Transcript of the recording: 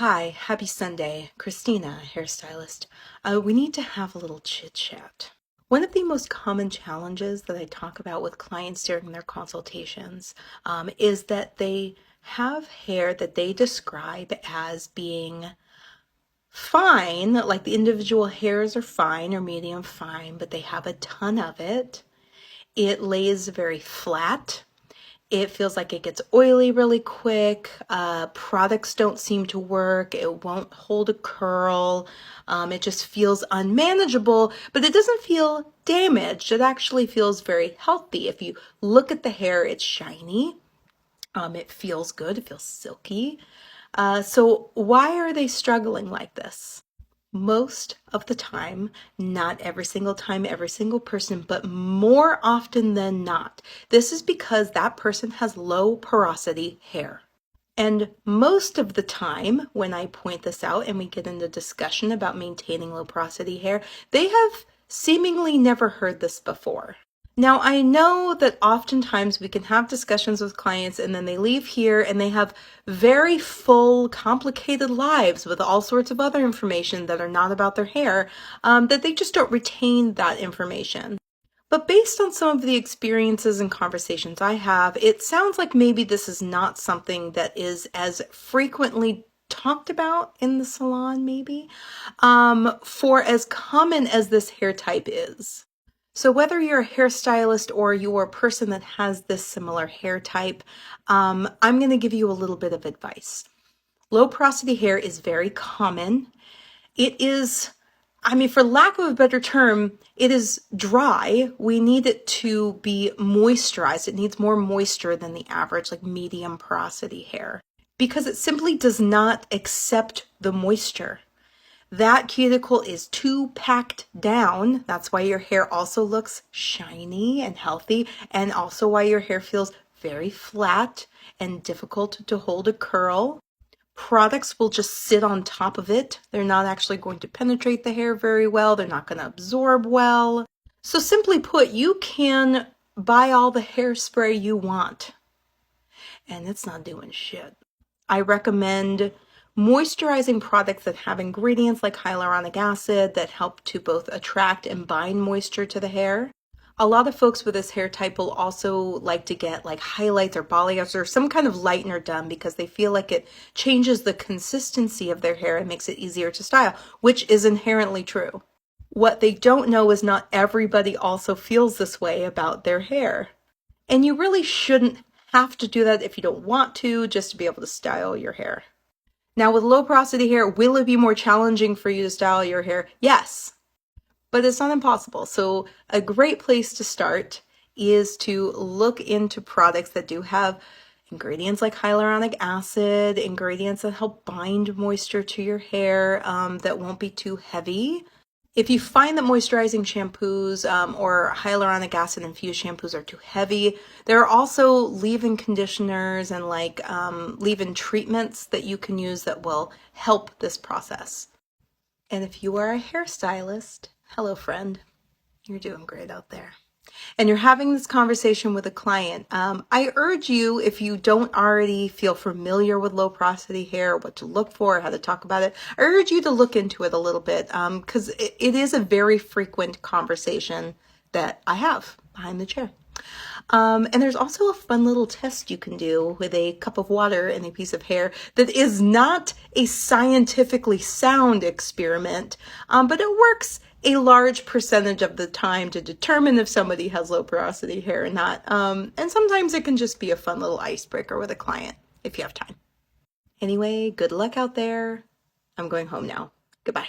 Hi, happy Sunday. Christina, hairstylist. We need to have a little chit chat. One of the most common challenges that I talk about with clients during their consultations is that they have hair that they describe as being fine, like the individual hairs are fine or medium fine, but they have a ton of it. It lays very flat. It feels like it gets oily really quick. Products don't seem to work. It won't hold a curl. It just feels unmanageable, but it doesn't feel damaged. It actually feels very healthy. If you look at the hair, it's shiny. It feels good. It feels silky. So why are they struggling like this? Most of the time, not every single time, every single person, but more often than not, this is because that person has low porosity hair. And most of the time, when I point this out and we get into discussion about maintaining low porosity hair, they have seemingly never heard this before. Now, I know that oftentimes we can have discussions with clients and then they leave here and they have very full, complicated lives with all sorts of other information that are not about their hair, that they just don't retain that information. But based on some of the experiences and conversations I have, it sounds like maybe this is not something that is as frequently talked about in the salon, maybe, for as common as this hair type is. So whether you're a hairstylist or you're a person that has this similar hair type, I'm going to give you a little bit of advice. Low porosity hair is very common. It is, for lack of a better term, it is dry. We need it to be moisturized. It needs more moisture than the average, like medium porosity hair, because it simply does not accept the moisture. That cuticle is too packed down. That's why your hair also looks shiny and healthy, and also why your hair feels very flat and difficult to hold a curl. Products will just sit on top of it. They're not actually going to penetrate the hair very well. They're not going to absorb well. So simply put, you can buy all the hairspray you want, and it's not doing shit. I recommend moisturizing products that have ingredients like hyaluronic acid that help to both attract and bind moisture to the hair. A lot of folks with this hair type will also like to get like highlights or balayage or some kind of lightener done because they feel like it changes the consistency of their hair and makes it easier to style, which is inherently true. What they don't know is not everybody also feels this way about their hair. And you really shouldn't have to do that if you don't want to, just to be able to style your hair. Now, with low porosity hair, will it be more challenging for you to style your hair? Yes, but it's not impossible. So a great place to start is to look into products that do have ingredients like hyaluronic acid, ingredients that help bind moisture to your hair, that won't be too heavy. If you find that moisturizing shampoos or hyaluronic acid infused shampoos are too heavy, there are also leave-in conditioners and like leave-in treatments that you can use that will help this process. And if you are a hairstylist, hello friend, you're doing great out there, and you're having this conversation with a client, I urge you, if you don't already feel familiar with low porosity hair, what to look for, how to talk about it, I urge you to look into it a little bit because it is a very frequent conversation that I have behind the chair. And there's also a fun little test you can do with a cup of water and a piece of hair that is not a scientifically sound experiment, but it works a large percentage of the time to determine if somebody has low porosity hair or not. And sometimes it can just be a fun little icebreaker with a client if you have time. Anyway, good luck out there. I'm going home now. Goodbye.